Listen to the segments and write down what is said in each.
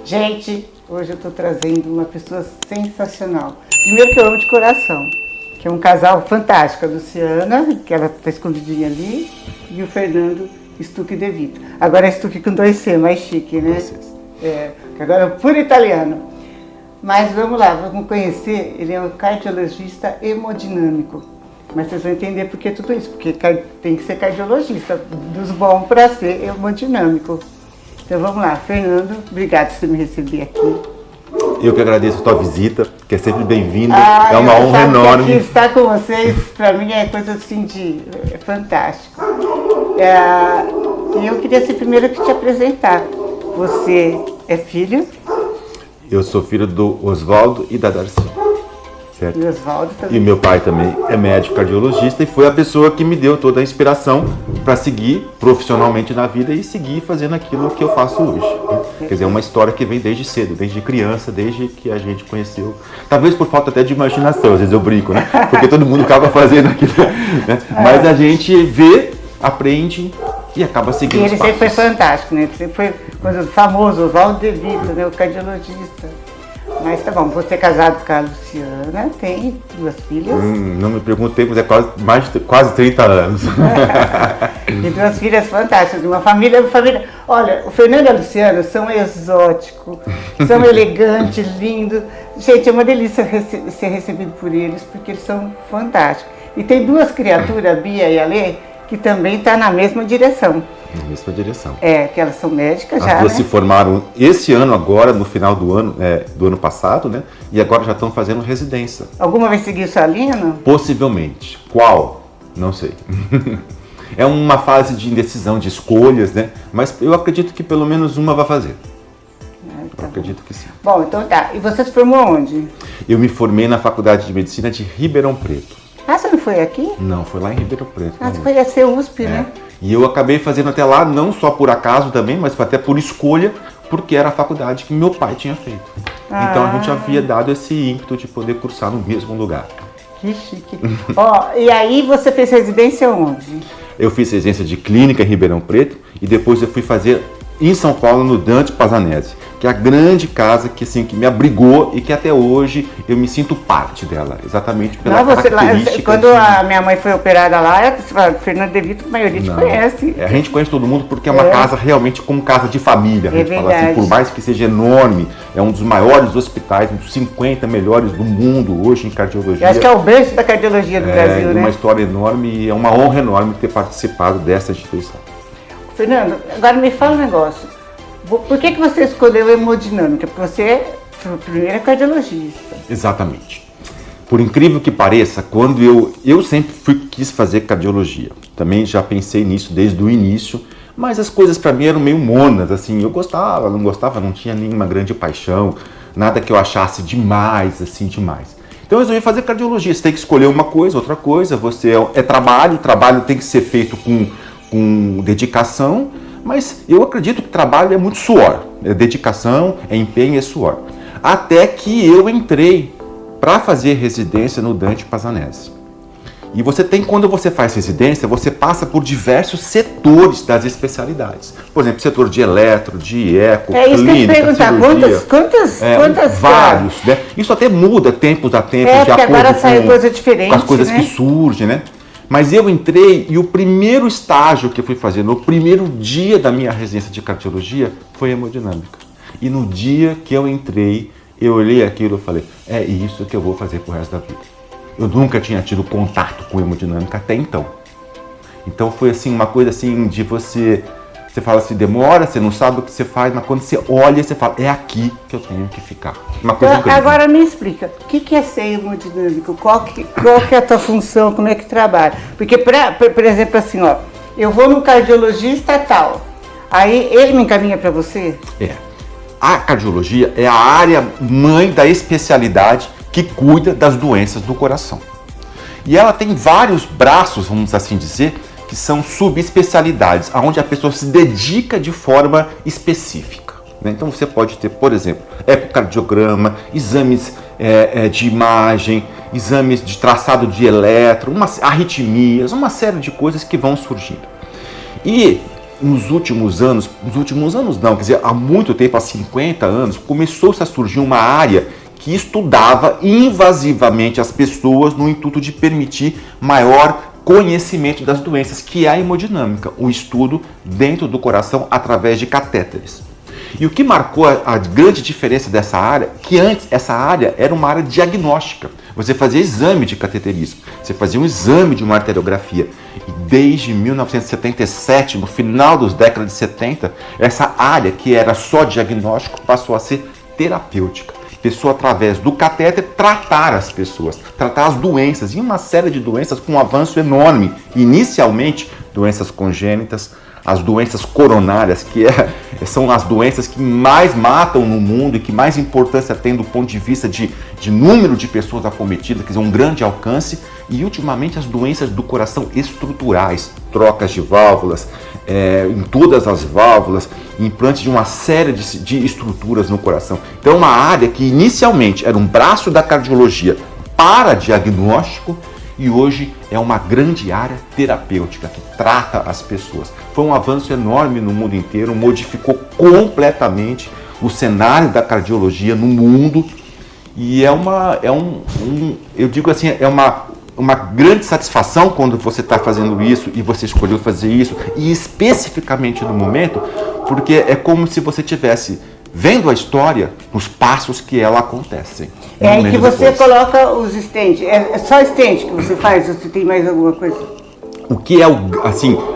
Gente, hoje eu estou trazendo uma pessoa sensacional. Primeiro que eu amo de coração, que é um casal fantástico, a Luciana, que ela está escondidinha ali, e o Fernando Stucchi De Vito. Agora é Stucchi com 2C, mais chique, né? Que agora é puro italiano. Mas vamos lá, vamos conhecer, ele é um cardiologista hemodinâmico. Mas vocês vão entender por que tudo isso, porque tem que ser cardiologista, dos bons para ser hemodinâmico. Então vamos lá, Fernando, obrigado por você me receber aqui. Eu que agradeço a tua visita, que é sempre bem-vinda, é uma honra enorme. Aqui estar com vocês, para mim, é coisa assim é fantástico. E eu queria ser primeiro que te apresentar. Você é filho? Eu sou filho do Oswaldo e da Darcy. Certo? E Oswaldo também. E meu pai também é médico cardiologista e foi a pessoa que me deu toda a inspiração para seguir profissionalmente na vida e seguir fazendo aquilo que eu faço hoje. Quer dizer, é uma história que vem desde cedo, desde criança, desde que a gente conheceu. Talvez por falta até de imaginação, às vezes eu brinco, né? Porque todo mundo acaba fazendo aquilo, né? Mas a gente vê, aprende e acaba seguindo. E ele sempre foi fantástico, né? Ele sempre foi famoso, Oswaldo De Vito, né? O cardiologista. Mas tá bom, você é casado com a Luciana, tem 2 filhas. Não me perguntei, mas é quase 30 anos. E 2 filhas fantásticas, uma família. Olha, o Fernando e a Luciana são exóticos, são elegantes, lindos. Gente, é uma delícia ser recebido por eles, porque eles são fantásticos. E tem 2 criaturas, a Bia e a Lê, que também estão na mesma direção. Na mesma direção. Que elas são médicas já, As duas né? se formaram esse ano agora, no final do ano passado, né? E agora já estão fazendo residência. Alguma vez seguiu sua linha, não? Possivelmente. Qual? Não sei. É uma fase de indecisão, de escolhas, né? Mas eu acredito que pelo menos uma vai fazer. Eu acredito que sim. Bom, então tá. E você se formou onde? Eu me formei na Faculdade de Medicina de Ribeirão Preto. Ah, você não foi aqui? Não, foi lá em Ribeirão Preto. Ah, você foi a ser USP, né? E eu acabei fazendo até lá, não só por acaso também, mas até por escolha, porque era a faculdade que meu pai tinha feito. Então a gente havia dado esse ímpeto de poder cursar no mesmo lugar. Que chique. E aí você fez residência onde? Eu fiz residência de clínica em Ribeirão Preto e depois eu fui fazer em São Paulo, no Dante Pazzanese, que é a grande casa que, assim, que me abrigou e que até hoje eu me sinto parte dela, exatamente pela característica. Quando a minha mãe foi operada lá, Fernando De Vito, a maioria te conhece. A gente conhece todo mundo porque é uma casa realmente como casa de família. A gente fala assim, por mais que seja enorme, é um dos maiores hospitais, um dos 50 melhores do mundo hoje em cardiologia. Eu acho que é o berço da cardiologia do Brasil, né? Uma história enorme e é uma honra enorme ter participado dessa instituição. Fernando, agora me fala um negócio. Por que você escolheu hemodinâmica? Porque você foi o primeiro cardiologista. Exatamente. Por incrível que pareça, quando eu sempre quis fazer cardiologia. Também já pensei nisso desde o início, mas as coisas para mim eram meio monas, assim, eu gostava, não gostava, não tinha nenhuma grande paixão, nada que eu achasse demais, assim, demais. Então eu resolvi fazer cardiologia. Você tem que escolher uma coisa, outra coisa, trabalho, o trabalho tem que ser feito com dedicação, mas eu acredito que trabalho é muito suor, é dedicação, é empenho, é suor. Até que eu entrei para fazer residência no Dante Pazzanese. E quando você faz residência, você passa por diversos setores das especialidades. Por exemplo, setor de eletro, de eco, clínica, isso que eu ia te perguntar, quantas vários, né? Isso até muda tempos a tempos, de acordo agora sai coisa diferente, com as coisas, né? que surgem, né? Mas eu entrei e o primeiro estágio que eu fui fazer, no primeiro dia da minha residência de cardiologia, foi hemodinâmica. E no dia que eu entrei, eu olhei aquilo e falei, é isso que eu vou fazer pro resto da vida. Eu nunca tinha tido contato com hemodinâmica até então. Então foi assim, uma coisa assim de você fala assim, demora, você não sabe o que você faz, mas quando você olha, você fala, é aqui que eu tenho que ficar. Uma coisa incrível. Agora me explica, o que é ser hemodinâmico? Qual que é a tua função, como é que trabalha? Porque, por exemplo, assim, ó, eu vou no cardiologista tal, aí ele me encaminha para você? A cardiologia é a área mãe da especialidade que cuida das doenças do coração. E ela tem vários braços, vamos assim dizer, que são subespecialidades, onde a pessoa se dedica de forma específica. Então você pode ter, por exemplo, ecocardiograma, exames de imagem, exames de traçado de eletro, arritmias, uma série de coisas que vão surgindo. E nos últimos anos não, quer dizer, há muito tempo, há 50 anos, começou-se a surgir uma área que estudava invasivamente as pessoas no intuito de permitir maior conhecimento das doenças, que é a hemodinâmica, o estudo dentro do coração através de catéteres. E o que marcou a grande diferença dessa área, que antes essa área era uma área diagnóstica. Você fazia exame de cateterismo, você fazia um exame de uma arteriografia. E desde 1977, no final das décadas de 70, essa área que era só diagnóstico passou a ser terapêutica. Pessoa, através do catéter, tratar as pessoas, tratar as doenças, e uma série de doenças com um avanço enorme. Inicialmente, doenças congênitas, as doenças coronárias, que são as doenças que mais matam no mundo e que mais importância tem do ponto de vista de número de pessoas acometidas, quer dizer, um grande alcance, e ultimamente as doenças do coração estruturais, trocas de válvulas, em todas as válvulas, implantes de uma série de estruturas no coração. Então é uma área que inicialmente era um braço da cardiologia para diagnóstico, e hoje é uma grande área terapêutica que trata as pessoas. Foi um avanço enorme no mundo inteiro, modificou completamente o cenário da cardiologia no mundo, e eu digo assim, é uma grande satisfação quando você está fazendo isso e você escolheu fazer isso, e especificamente no momento, porque é como se você tivesse vendo a história nos passos que ela acontece. É aí que você coloca os stents. É só stent que você faz, ou você tem mais alguma coisa? O que é,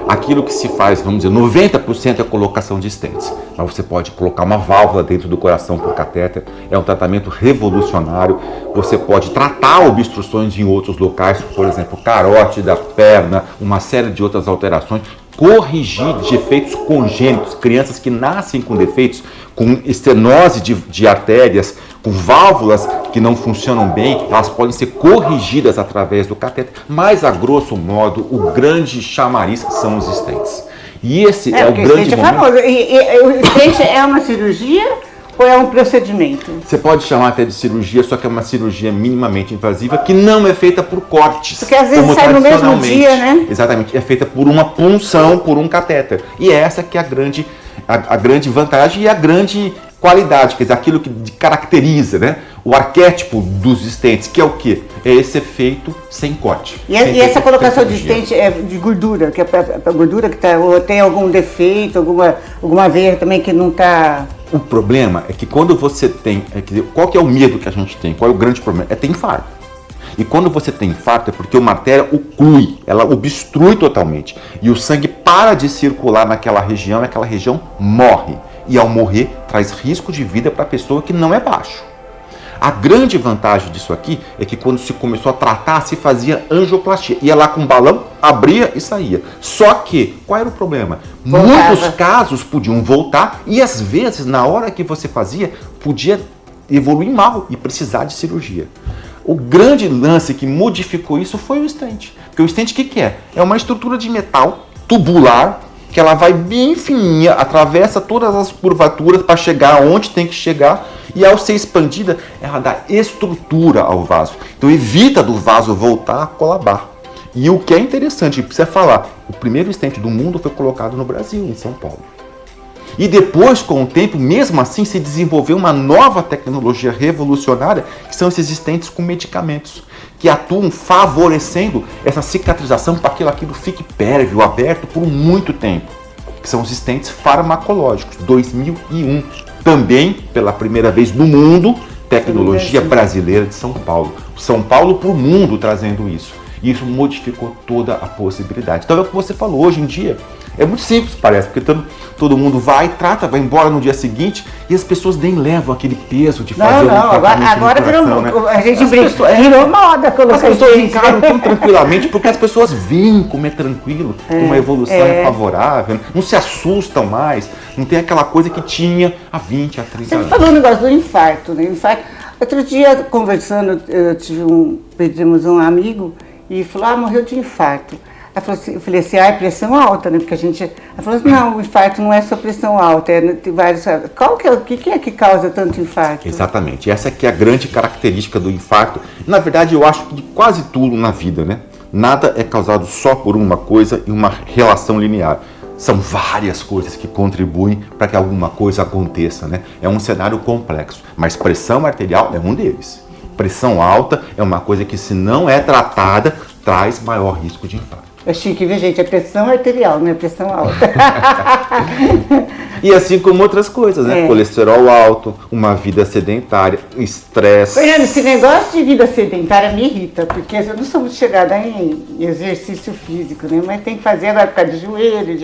aquilo que se faz, vamos dizer, 90% é a colocação de stents. Mas você pode colocar uma válvula dentro do coração por catéter, é um tratamento revolucionário. Você pode tratar obstruções em outros locais, por exemplo, carótide da perna, uma série de outras alterações, corrigir defeitos congênitos, crianças que nascem com defeitos, com estenose de artérias, com válvulas que não funcionam bem, elas podem ser corrigidas através do catéter, mas a grosso modo o grande chamariz são os stents. E esse é o grande momento. Famoso. O stent é uma cirurgia ou é um procedimento? Você pode chamar até de cirurgia, só que é uma cirurgia minimamente invasiva que não é feita por cortes. Porque às vezes sai no mesmo dia, né? Exatamente, é feita por uma punção, por um catéter. E essa que é a grande vantagem e a grande qualidade, quer dizer, aquilo que caracteriza, né, o arquétipo dos stents, que é o quê? É esse efeito sem corte. E essa colocação de stent é de gordura, que é a gordura que tá, ou tem algum defeito, alguma veia também que não está... O problema é que quando você tem, qual que é o medo que a gente tem? Qual é o grande problema? É ter infarto. E quando você tem infarto é porque uma artéria oclui, ela obstrui totalmente. E o sangue para de circular naquela região e aquela região morre. E ao morrer, traz risco de vida para a pessoa que não é baixo. A grande vantagem disso aqui é que quando se começou a tratar, se fazia angioplastia. Ia lá com um balão, abria e saía. Só que, qual era o problema? Voltava. Muitos casos podiam voltar e às vezes, na hora que você fazia, podia evoluir mal e precisar de cirurgia. O grande lance que modificou isso foi o stent. Porque o stent o que é? É uma estrutura de metal tubular, que ela vai bem fininha, atravessa todas as curvaturas para chegar onde tem que chegar, e ao ser expandida, ela dá estrutura ao vaso. Então evita do vaso voltar a colabar. E o que é interessante, precisa falar, o primeiro stent do mundo foi colocado no Brasil, em São Paulo. E depois, com o tempo, mesmo assim, se desenvolveu uma nova tecnologia revolucionária, que são esses stents com medicamentos, que atuam favorecendo essa cicatrização para que aquilo fique pérvio, aberto por muito tempo, que são os stents farmacológicos, 2001. Também, pela primeira vez no mundo, tecnologia brasileira de São Paulo. São Paulo para o mundo trazendo isso. E isso modificou toda a possibilidade. Então é o que você falou, hoje em dia, é muito simples, parece, porque todo mundo vai, trata, vai embora no dia seguinte e as pessoas nem levam aquele peso de fazer agora virou, né? A gente virou moda colocar. As pessoas encaram tão tranquilamente, porque as pessoas veem como é tranquilo, como a evolução é favorável, não se assustam mais, não tem aquela coisa que tinha há 20, há 30 anos. Você falou um negócio do infarto, né? Outro dia, conversando, pedimos um amigo e falou, morreu de infarto. Eu falei assim, é pressão alta, né? Porque a gente... Ela falou assim, não, o infarto não é só pressão alta, tem vários... O que é que causa tanto infarto? Exatamente, essa que é a grande característica do infarto. Na verdade, eu acho que de quase tudo na vida, né? Nada é causado só por uma coisa e uma relação linear. São várias coisas que contribuem para que alguma coisa aconteça, né? É um cenário complexo, mas pressão arterial é um deles. Pressão alta é uma coisa que, se não é tratada, traz maior risco de infarto. É chique, viu, gente? É pressão arterial, não é pressão alta. E assim como outras coisas, né? Colesterol alto, uma vida sedentária, estresse. Fernando, esse negócio de vida sedentária me irrita, porque eu não sou muito chegada em exercício físico, né? Mas tem que fazer agora por causa de joelho,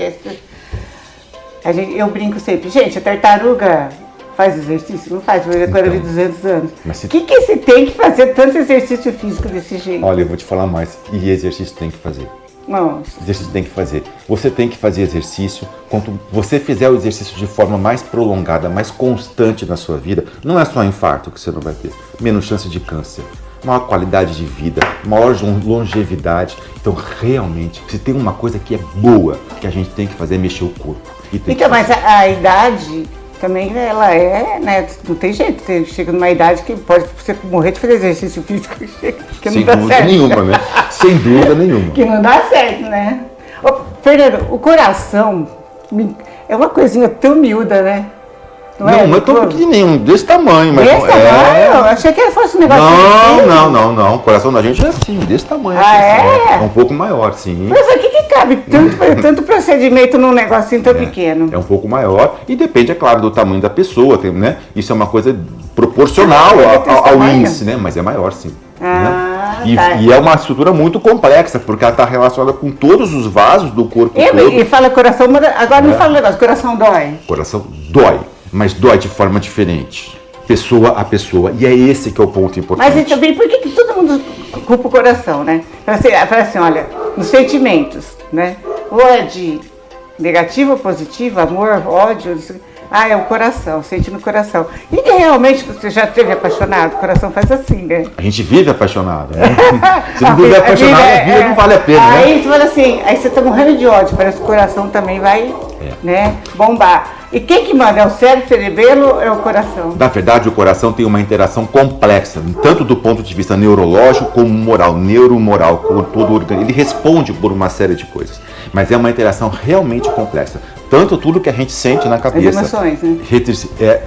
eu brinco sempre. Gente, a tartaruga faz exercício? Não faz, mas agora de 200 anos. O que você tem que fazer tanto exercício físico desse jeito? Olha, eu vou te falar mais. E exercício tem que fazer. Nossa. Exercício tem que fazer. Você tem que fazer exercício. Quanto você fizer o exercício de forma mais prolongada, mais constante na sua vida, não é só infarto que você não vai ter. Menos chance de câncer, maior qualidade de vida, maior longevidade. Então, realmente, se tem uma coisa que é boa, que a gente tem que fazer é mexer o corpo. Então, mas a idade também, ela né, não tem jeito, você chega numa idade que pode você morrer de fazer exercício físico, que não dá certo. Sem dúvida nenhuma, né? Sem dúvida nenhuma. Que não dá certo, né? Ô, Fernando, o coração é uma coisinha tão miúda, né? Não é tão pequenininho, desse tamanho. Mas desse tamanho? Eu achei que fosse um negócio Não. O coração da gente é assim, desse tamanho. É um pouco maior, sim. Mas o que cabe tanto procedimento num negocinho tão pequeno? É um pouco maior e depende, é claro, do tamanho da pessoa, né? Isso é uma coisa proporcional ao índice, né? Mas é maior, sim. E é uma estrutura muito complexa, porque ela está relacionada com todos os vasos do corpo todo. E fala coração, agora me fala um negócio, coração dói? Coração dói, mas dói de forma diferente, pessoa a pessoa, e é esse que é o ponto importante. Mas também, por que todo mundo culpa o coração, né? Fala assim, olha, nos sentimentos, né? Ou é de negativo ou positivo, amor, ódio, é o coração, sente no coração. E realmente, você já esteve apaixonado? O coração faz assim, né? A gente vive apaixonado, né? Se não vive apaixonado, a vida não vale a pena, né? Aí você fala assim, aí você tá morrendo de ódio, parece que o coração também vai, né, bombar. E quem que manda? É o cérebro, cerebelo ou é o coração? Na verdade, o coração tem uma interação complexa, tanto do ponto de vista neurológico como moral, neuromoral, com todo o organismo. Ele responde por uma série de coisas, mas é uma interação realmente complexa. Tanto tudo que a gente sente na cabeça, as emoções, né?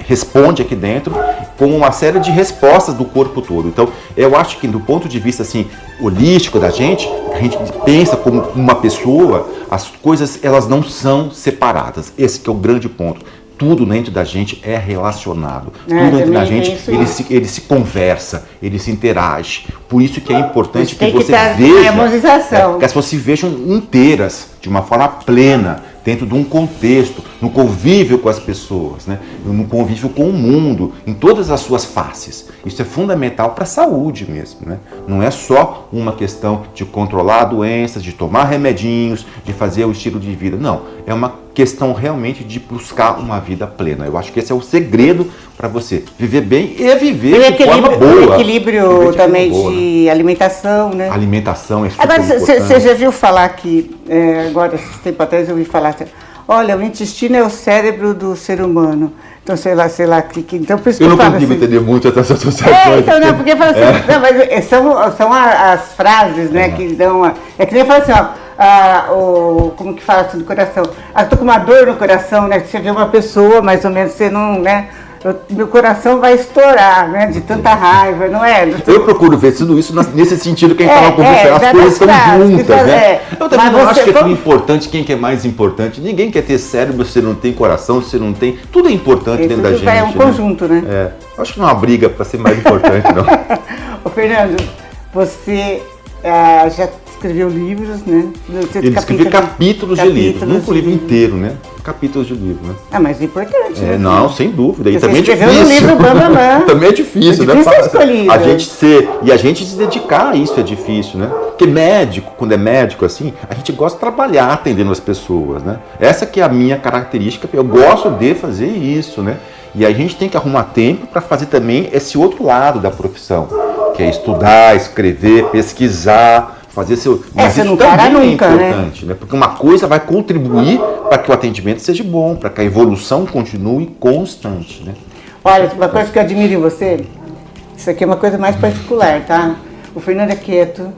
Responde aqui dentro com uma série de respostas do corpo todo. Então, eu acho que do ponto de vista assim holístico da gente, a gente pensa como uma pessoa, as coisas elas não são separadas. Esse que é o grande ponto. Tudo dentro da gente é relacionado. Tudo dentro da gente, ele se conversa, ele se interage. Por isso que é importante que você veja, que as pessoas se vejam inteiras, de uma forma plena, dentro de um contexto, no convívio com as pessoas, né? No convívio com o mundo, em todas as suas faces. Isso é fundamental para a saúde mesmo, né? Não é só uma questão de controlar doenças, de tomar remedinhos, de fazer o estilo de vida. Não, é uma questão realmente de buscar uma vida plena. Eu acho que esse é o segredo para você viver bem e viver de forma boa. O equilíbrio também de alimentação, né? Alimentação é super importante. Agora, você já viu falar que, agora, esses tempos atrás eu ouvi falar, olha, o intestino é o cérebro do ser humano. Então, sei lá, então por isso que eu não falo consigo assim, entender muito essas associações. Então, não, porque fala assim, não, mas são as frases, né, que dão, é que nem fala assim, como que fala assim, do coração, eu tô com uma dor no coração, né, você vê uma pessoa, mais ou menos, você não, né, meu coração vai estourar, né, de tanta raiva, não é? Eu procuro ver tudo isso nesse sentido que a gente estava conversando, as coisas estão juntas, né? Eu também não acho que é tão importante quem que é mais importante. Ninguém quer ter cérebro se não tem coração, se não tem... Tudo é importante dentro da gente. É um conjunto, né? Acho que não é uma briga para ser mais importante, não. Ô, Fernando, você já escreveu livros, né? Ele escreveu capítulos de livros, nunca o livro inteiro, né? Capítulos de livro, né? Mas é importante, né? Não, sem dúvida. E também é difícil. Um livro bam. Também é difícil, né? A gente se dedicar a isso é difícil, né? Porque médico, quando é médico assim, a gente gosta de trabalhar atendendo as pessoas, né? Essa que é a minha característica, eu gosto de fazer isso, né? E a gente tem que arrumar tempo para fazer também esse outro lado da profissão, que é estudar, escrever, pesquisar, fazer seu... Mas isso também é importante, né? Porque uma coisa vai contribuir para que o atendimento seja bom, para que a evolução continue constante, né? Olha, uma coisa que eu admiro em você, isso aqui é uma coisa mais particular, tá? O Fernando é quieto,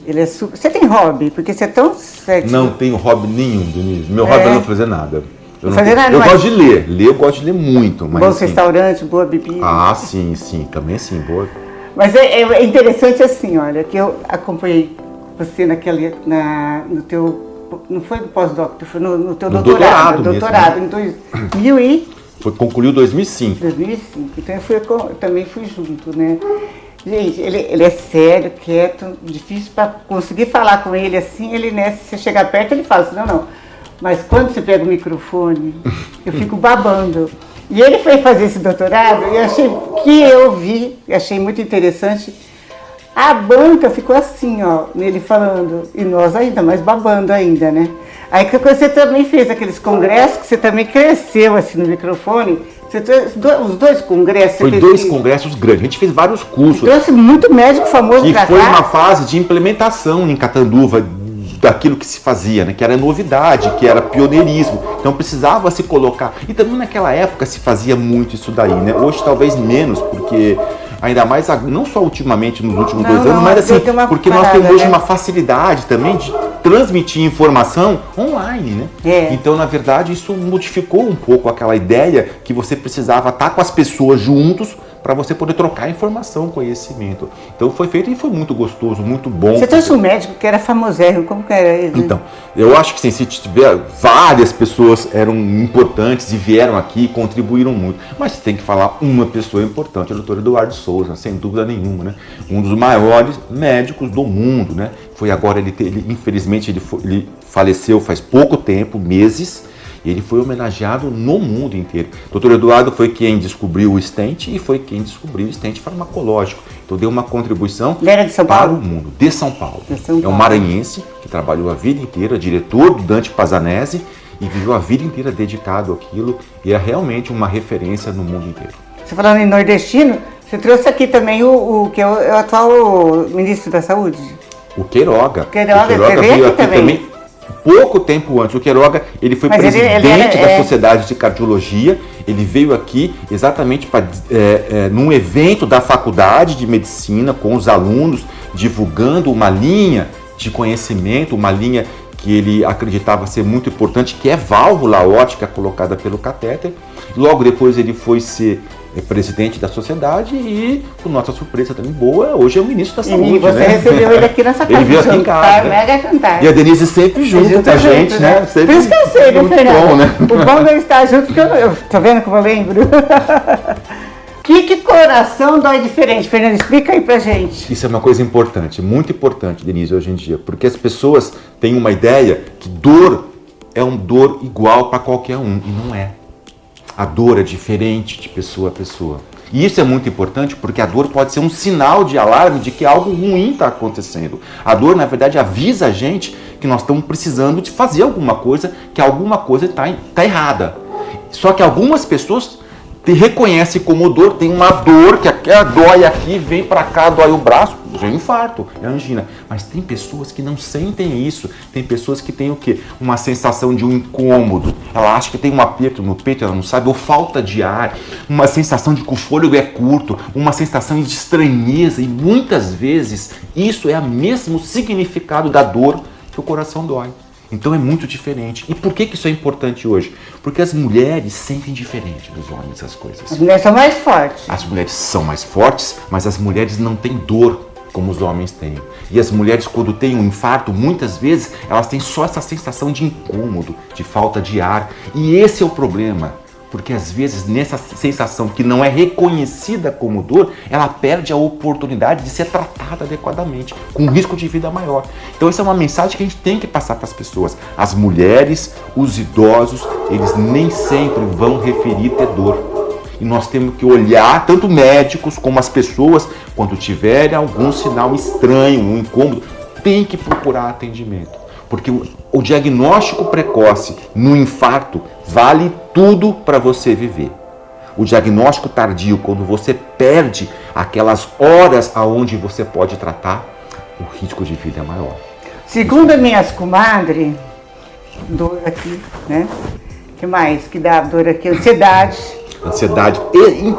Ele é super... Você tem hobby? Porque você é tão certo. Não tenho hobby nenhum, Denise. Meu hobby é não fazer nada. Eu Mas... gosto de ler. Eu gosto de ler muito. Mas, bons restaurantes, boa bebida. Ah, sim. Também sim, boa. Mas é interessante assim, olha, que eu acompanhei você no teu... Não foi no pós-doc, foi no teu doutorado. Doutorado mesmo, em 2000 e... Concluiu em 2005. 2005. Então eu também fui junto, né? Gente, ele é sério, quieto, difícil para conseguir falar com ele assim, se você chegar perto, ele fala assim, não. Mas quando você pega o microfone, eu fico babando. E ele foi fazer esse doutorado e achei muito interessante. A banca ficou assim, ó, nele falando, e nós ainda mais babando ainda, né? Aí que você também fez aqueles congressos, que você também cresceu assim no microfone. Você trouxe os dois congressos? Foi dois congressos grandes, a gente fez vários cursos. Trouxe muito médico famoso pra cá. E foi uma fase de implementação em Catanduva daquilo que se fazia, né? Que era novidade, que era pioneirismo. Então precisava se colocar. E também naquela época se fazia muito isso daí, né? Hoje talvez menos, porque ainda mais, não só ultimamente, nos últimos 2 anos, mas assim, porque nós temos hoje uma facilidade também de transmitir informação online, né? Então, na verdade, isso modificou um pouco aquela ideia que você precisava estar com as pessoas juntos para você poder trocar informação, conhecimento. Então foi feito e foi muito gostoso, muito bom. Você trouxe um médico que era famosérrimo, como que era ele? Então, eu acho que sim, se tiver, várias pessoas eram importantes e vieram aqui e contribuíram muito. Mas tem que falar uma pessoa importante, o Dr. Eduardo Souza, sem dúvida nenhuma, né? Um dos maiores médicos do mundo, né? Foi agora, infelizmente, ele faleceu faz pouco tempo, meses. E ele foi homenageado no mundo inteiro. O Dr. Eduardo foi quem descobriu o stent e foi quem descobriu o stent farmacológico. Então deu uma contribuição ele era de São Paulo? para o mundo. De São Paulo. É um maranhense que trabalhou a vida inteira, diretor do Dante Pazanese, e viveu a vida inteira dedicado àquilo. E é realmente uma referência no mundo inteiro. Você falando em nordestino, você trouxe aqui também o que é o atual ministro da Saúde? O Queiroga. Queiroga veio aqui também. Pouco tempo antes, o Queiroga, ele foi presidente da Sociedade de Cardiologia, ele veio aqui exatamente num evento da Faculdade de Medicina com os alunos, divulgando uma linha de conhecimento, uma linha que ele acreditava ser muito importante, que é válvula aórtica colocada pelo catéter. Logo depois ele foi ser presidente da sociedade e, com nossa surpresa também boa, hoje é o ministro da Saúde. E você recebeu ele aqui nessa casa. Ele veio aqui em casa. Mega cantar. E a Denise sempre junto com a gente, né? Por isso que eu sei, né, Fernando? Bom, né? O bom de eu estar junto, porque eu tô vendo como eu lembro. Que coração dói diferente, Fernando? Explica aí pra gente. Isso é uma coisa importante, muito importante, Denise, hoje em dia, porque as pessoas têm uma ideia que dor é uma dor igual para qualquer um, e não é. A dor é diferente de pessoa a pessoa. E isso é muito importante porque a dor pode ser um sinal de alarme de que algo ruim está acontecendo. A dor, na verdade, avisa a gente que nós estamos precisando de fazer alguma coisa, que alguma coisa está errada. Só que algumas pessoas te reconhecem como dor, tem uma dor que dói aqui, vem para cá, dói o braço, é um infarto, é angina. Mas tem pessoas que não sentem isso, tem pessoas que têm o quê? Uma sensação de um incômodo, ela acha que tem um aperto no peito, ela não sabe, ou falta de ar, uma sensação de que o fôlego é curto, uma sensação de estranheza, e muitas vezes isso é o mesmo significado da dor que o coração dói. Então é muito diferente. E por que isso é importante hoje? Porque as mulheres sentem diferente dos homens as coisas. As mulheres são mais fortes. As mulheres são mais fortes, mas as mulheres não têm dor como os homens têm. E as mulheres, quando têm um infarto, muitas vezes elas têm só essa sensação de incômodo, de falta de ar. E esse é o problema. Porque às vezes nessa sensação que não é reconhecida como dor, ela perde a oportunidade de ser tratada adequadamente, com um risco de vida maior. Então essa é uma mensagem que a gente tem que passar para as pessoas. As mulheres, os idosos, eles nem sempre vão referir ter dor. E nós temos que olhar, tanto médicos como as pessoas, quando tiverem algum sinal estranho, um incômodo, tem que procurar atendimento. Porque o diagnóstico precoce no infarto vale tudo para você viver. O diagnóstico tardio, quando você perde aquelas horas aonde você pode tratar, o risco de vida é maior. Segundo as minhas comadres, dor aqui, né? O que mais que dá dor aqui? Ansiedade. ansiedade.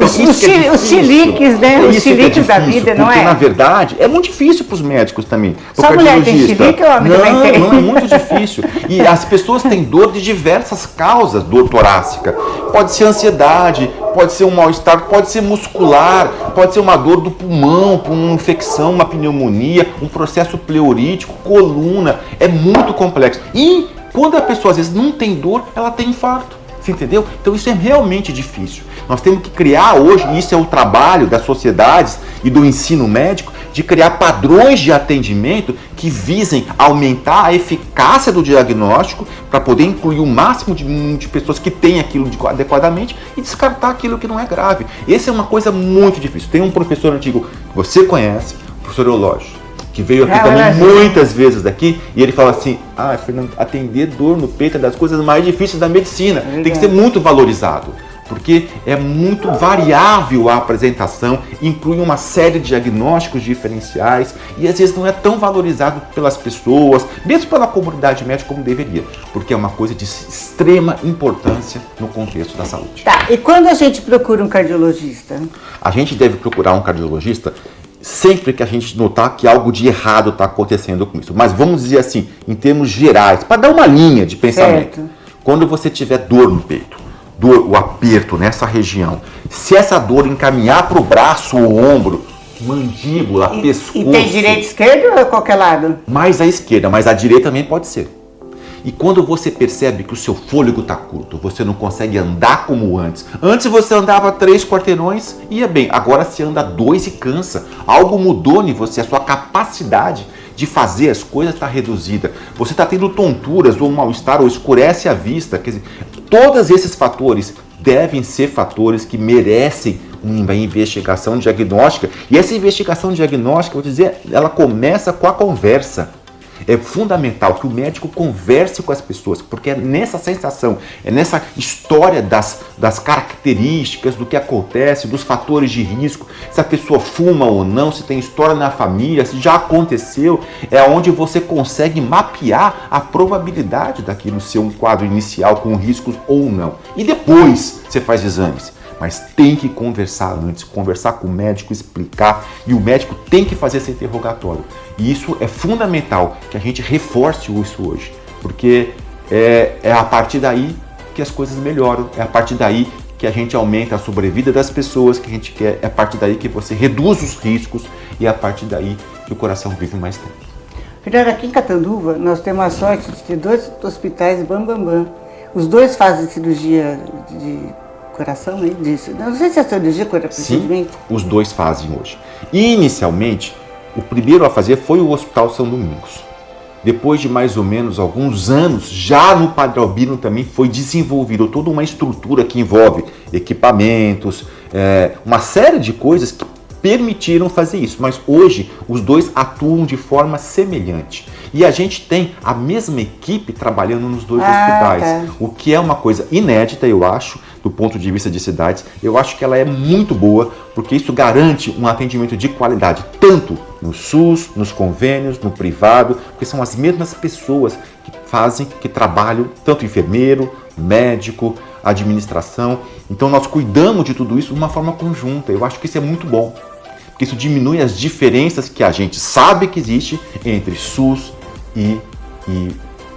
Os chiliques, né? Os chiliques da vida, não é? Porque, na verdade, é muito difícil para os médicos também. Só mulher tem chilique ou homem também tem? Não, é muito difícil. E as pessoas têm dor de diversas causas, dor torácica. Pode ser ansiedade, pode ser um mal-estar, pode ser muscular, pode ser uma dor do pulmão, por uma infecção, uma pneumonia, um processo pleurítico, coluna. É muito complexo. E quando a pessoa às vezes não tem dor, ela tem infarto. Você entendeu? Então isso é realmente difícil. Nós temos que criar hoje, e isso é o trabalho das sociedades e do ensino médico, de criar padrões de atendimento que visem aumentar a eficácia do diagnóstico para poder incluir o máximo de pessoas que têm aquilo adequadamente e descartar aquilo que não é grave. Essa é uma coisa muito difícil. Tem um professor antigo que você conhece, o professor Eulógio, que veio aqui também muitas vezes daqui, e ele fala assim, Fernando, atender dor no peito é das coisas mais difíceis da medicina, tem que ser muito valorizado, porque é muito variável a apresentação, inclui uma série de diagnósticos diferenciais, e às vezes não é tão valorizado pelas pessoas, mesmo pela comunidade médica como deveria, porque é uma coisa de extrema importância no contexto da saúde. Tá, e quando a gente procura um cardiologista? A gente deve procurar um cardiologista sempre que a gente notar que algo de errado está acontecendo com isso. Mas vamos dizer assim, em termos gerais, para dar uma linha de pensamento. Certo. Quando você tiver dor no peito, dor, o aperto nessa região, se essa dor encaminhar para o braço ou ombro, mandíbula, pescoço... E tem direita e esquerda ou é qualquer lado? Mais à esquerda, mas à direita também pode ser. E quando você percebe que o seu fôlego está curto, você não consegue andar como antes. Antes você andava 3 quarteirões e ia bem. Agora você anda 2 e cansa. Algo mudou em você, a sua capacidade de fazer as coisas está reduzida. Você está tendo tonturas ou mal-estar ou escurece a vista. Quer dizer, todos esses fatores devem ser fatores que merecem uma investigação diagnóstica. E essa investigação diagnóstica, vou dizer, ela começa com a conversa. É fundamental que o médico converse com as pessoas, porque é nessa sensação, é nessa história das características, do que acontece, dos fatores de risco, se a pessoa fuma ou não, se tem história na família, se já aconteceu, é onde você consegue mapear a probabilidade daquilo ser um quadro inicial com riscos ou não. E depois você faz exames. Mas tem que conversar antes, conversar com o médico, explicar, e o médico tem que fazer esse interrogatório. E isso é fundamental, que a gente reforce isso hoje, porque é a partir daí que as coisas melhoram, é a partir daí que a gente aumenta a sobrevida das pessoas que a gente quer, é a partir daí que você reduz os riscos e é a partir daí que o coração vive mais tempo. Fernando, aqui em Catanduva nós temos a sorte de ter 2 hospitais bam. Os 2 fazem cirurgia de coração, né? Disso. Não sei se é cirurgia, procedimento. Sim, os 2 fazem hoje. Inicialmente, o primeiro a fazer foi o Hospital São Domingos. Depois de mais ou menos alguns anos, já no Padre Albino também foi desenvolvida toda uma estrutura que envolve equipamentos, uma série de coisas que permitiram fazer isso. Mas hoje os 2 atuam de forma semelhante. E a gente tem a mesma equipe trabalhando nos 2 hospitais, o que é uma coisa inédita, eu acho, do ponto de vista de cidades. Eu acho que ela é muito boa, porque isso garante um atendimento de qualidade, tanto no SUS, nos convênios, no privado, porque são as mesmas pessoas que trabalham, tanto enfermeiro, médico, administração. Então nós cuidamos de tudo isso de uma forma conjunta. Eu acho que isso é muito bom, porque isso diminui as diferenças que a gente sabe que existe entre SUS e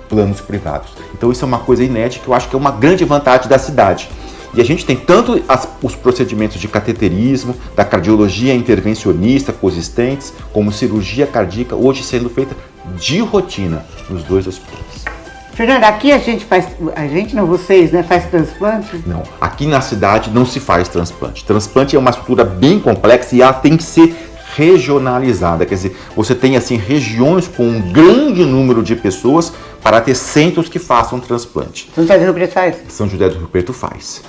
planos privados. Então isso é uma coisa inédita que eu acho que é uma grande vantagem da cidade. E a gente tem tanto os procedimentos de cateterismo, da cardiologia intervencionista coexistentes, como cirurgia cardíaca, hoje sendo feita de rotina nos 2 hospitais. Fernando, aqui vocês, né, faz transplante? Não, aqui na cidade não se faz transplante. Transplante é uma estrutura bem complexa e ela tem que ser regionalizada, quer dizer, você tem assim regiões com um grande número de pessoas para ter centros que façam transplante. São José do Rio Preto faz? São José do Rio Preto faz,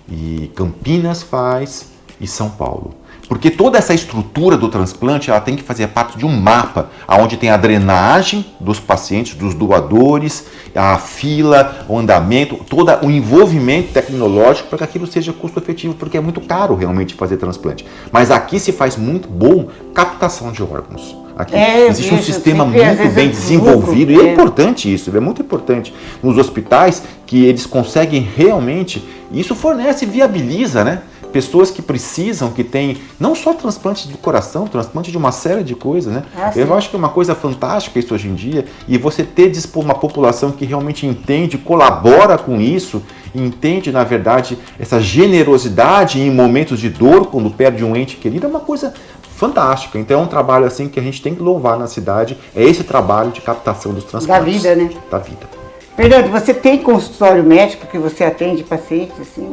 e Campinas faz, e São Paulo. Porque toda essa estrutura do transplante ela tem que fazer parte de um mapa, onde tem a drenagem dos pacientes, dos doadores, a fila, o andamento, todo o envolvimento tecnológico para que aquilo seja custo efetivo, porque é muito caro realmente fazer transplante. Mas aqui se faz muito bom captação de órgãos. aqui. Existe um sistema muito bem desenvolvido e é importante isso, é muito importante nos hospitais que eles conseguem realmente, isso fornece, viabiliza, né? Pessoas que precisam, que têm não só transplante do coração, transplante de uma série de coisas, né? Eu acho que é uma coisa fantástica isso hoje em dia, e você ter uma população que realmente entende, colabora com isso, entende, na verdade, essa generosidade em momentos de dor, quando perde um ente querido, é uma coisa fantástica. Então é um trabalho assim que a gente tem que louvar na cidade, é esse trabalho de captação dos transplantes. Da vida, né? Da vida. Fernando, você tem consultório médico que você atende pacientes, assim?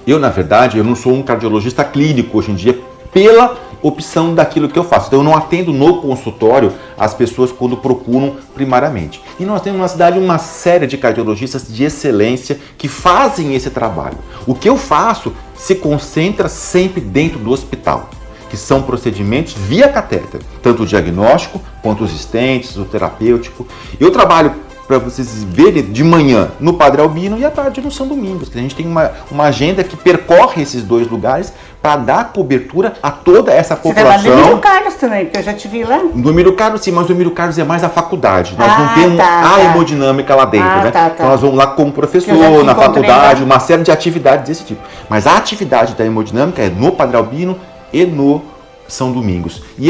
Eu, na verdade, eu não sou um cardiologista clínico hoje em dia, pela opção daquilo que eu faço. Então eu não atendo no consultório as pessoas quando procuram primariamente. E nós temos na cidade uma série de cardiologistas de excelência que fazem esse trabalho. O que eu faço se concentra sempre dentro do hospital, que são procedimentos via catéter, tanto o diagnóstico quanto os stents, o terapêutico. Eu trabalho, para vocês verem, de manhã no Padre Albino e à tarde no São Domingos. A gente tem uma agenda que percorre esses dois lugares para dar cobertura a toda essa população. Você trabalha no Número Carlos também, porque eu já te vi lá. No Número Carlos, sim, mas o Número Carlos é mais a faculdade. Nós não temos a hemodinâmica lá dentro, né? Então nós vamos lá como professor, na faculdade, uma série de atividades desse tipo. Mas a atividade da hemodinâmica é no Padre Albino e no São Domingos. E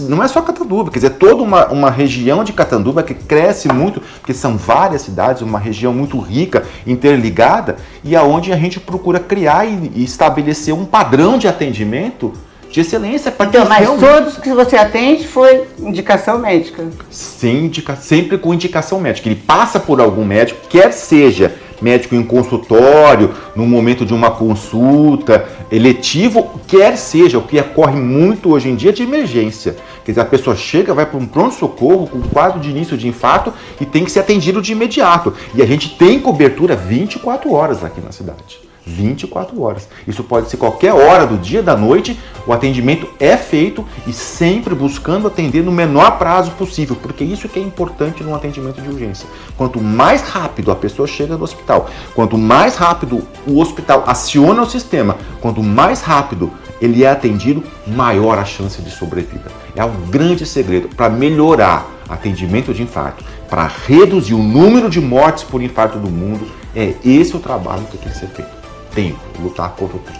não é só Catanduva, quer dizer, toda uma região de Catanduva que cresce muito, porque são várias cidades, uma região muito rica, interligada, e aonde a gente procura criar e estabelecer um padrão de atendimento de excelência. Então, mas todos que você atende foi indicação médica? Sim, sempre com indicação médica. Ele passa por algum médico, quer seja médico em consultório, no momento de uma consulta, eletivo, quer seja, o que ocorre muito hoje em dia de emergência. Quer dizer, a pessoa chega, vai para um pronto-socorro com quadro de início de infarto e tem que ser atendido de imediato. E a gente tem cobertura 24 horas aqui na cidade. 24 horas. Isso pode ser qualquer hora do dia, da noite, o atendimento é feito e sempre buscando atender no menor prazo possível, porque isso que é importante no atendimento de urgência. Quanto mais rápido a pessoa chega no hospital, quanto mais rápido o hospital aciona o sistema, quanto mais rápido ele é atendido, maior a chance de sobrevida. É um grande segredo para melhorar atendimento de infarto, para reduzir o número de mortes por infarto do mundo. É esse o trabalho que tem que ser feito. Tempo, lutar contra o tempo.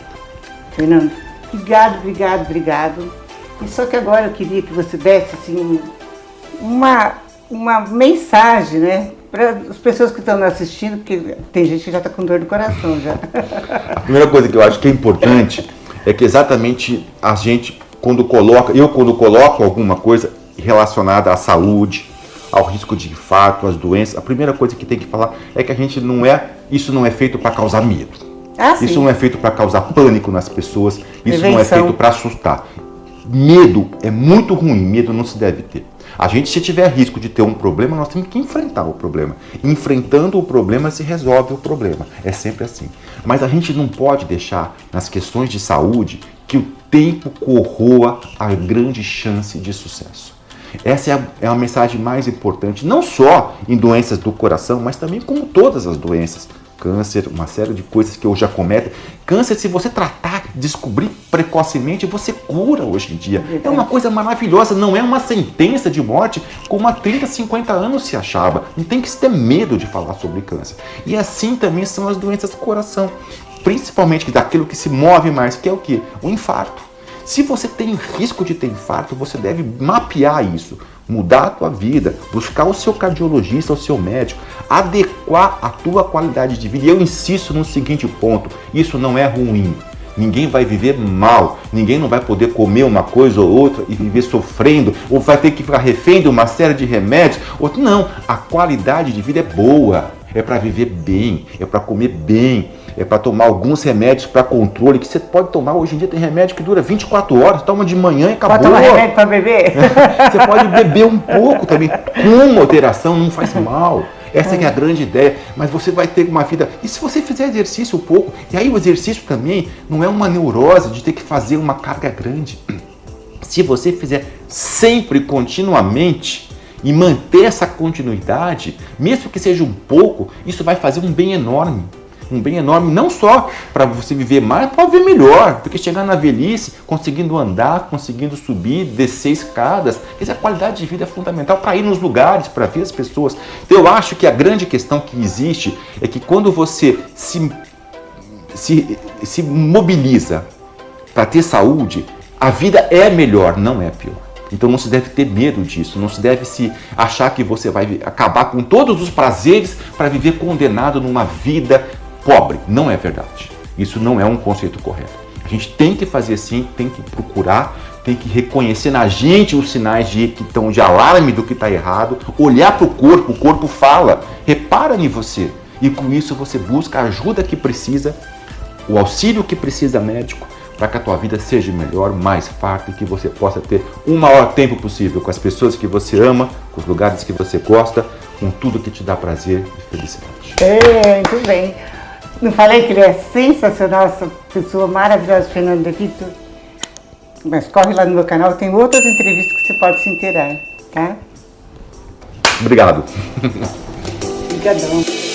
Fernando, obrigado. E só que agora eu queria que você desse assim, uma mensagem, né, para as pessoas que estão assistindo, porque tem gente que já está com dor no coração já. A primeira coisa que eu acho que é importante é que exatamente a gente, quando coloco alguma coisa relacionada à saúde, ao risco de infarto, às doenças, a primeira coisa que tem que falar é que isso não é feito para causar medo. Isso não é feito para causar pânico nas pessoas, isso não é feito para assustar. Medo é muito ruim, medo não se deve ter. A gente, se tiver risco de ter um problema, nós temos que enfrentar o problema. Enfrentando o problema se resolve o problema, é sempre assim. Mas a gente não pode deixar, nas questões de saúde, que o tempo corroa a grande chance de sucesso. Essa é a mensagem mais importante, não só em doenças do coração, mas também como todas as doenças. Câncer, uma série de coisas que hoje acometem. Câncer, se você tratar, descobrir precocemente, você cura hoje em dia. É uma coisa maravilhosa, não é uma sentença de morte como há 30, 50 anos se achava. Não tem que ter medo de falar sobre câncer. E assim também são as doenças do coração, principalmente daquilo que se move mais, que é o quê? O infarto. Se você tem risco de ter infarto, você deve mapear isso, mudar a tua vida, buscar o seu cardiologista, o seu médico, adequar a tua qualidade de vida. E eu insisto no seguinte ponto, isso não é ruim. Ninguém vai viver mal, ninguém não vai poder comer uma coisa ou outra e viver sofrendo, ou vai ter que ficar refém de uma série de remédios. Não, a qualidade de vida é boa, é para viver bem, é para comer bem, é para tomar alguns remédios para controle, que você pode tomar, hoje em dia tem remédio que dura 24 horas, toma de manhã e acabou. Pode tomar remédio para beber? Você pode beber um pouco também, com moderação, não faz mal. Essa que é a grande ideia, mas você vai ter uma vida... E se você fizer exercício um pouco, e aí o exercício também não é uma neurose de ter que fazer uma carga grande. Se você fizer sempre, continuamente, e manter essa continuidade, mesmo que seja um pouco, isso vai fazer um bem enorme. um bem enorme, não só para você viver mais, para viver melhor, porque chegar na velhice, conseguindo andar, conseguindo subir, descer escadas, essa qualidade de vida é fundamental para ir nos lugares, para ver as pessoas. Então eu acho que a grande questão que existe é que quando você se mobiliza para ter saúde, a vida é melhor, não é pior. Então não se deve ter medo disso, não se deve se achar que você vai acabar com todos os prazeres para viver condenado numa vida pobre. Não é verdade. Isso não é um conceito correto. A gente tem que fazer sim, tem que procurar, tem que reconhecer na gente os sinais de alarme do que está errado, olhar para o corpo fala, repara em você. E com isso você busca a ajuda que precisa, o auxílio que precisa médico, para que a tua vida seja melhor, mais farta e que você possa ter o maior tempo possível com as pessoas que você ama, com os lugares que você gosta, com tudo que te dá prazer e felicidade. Muito bem. Não falei que ele é sensacional, essa pessoa maravilhosa, Fernando De Vito? Mas corre lá no meu canal, tem outras entrevistas que você pode se inteirar, tá? Obrigado. Obrigadão.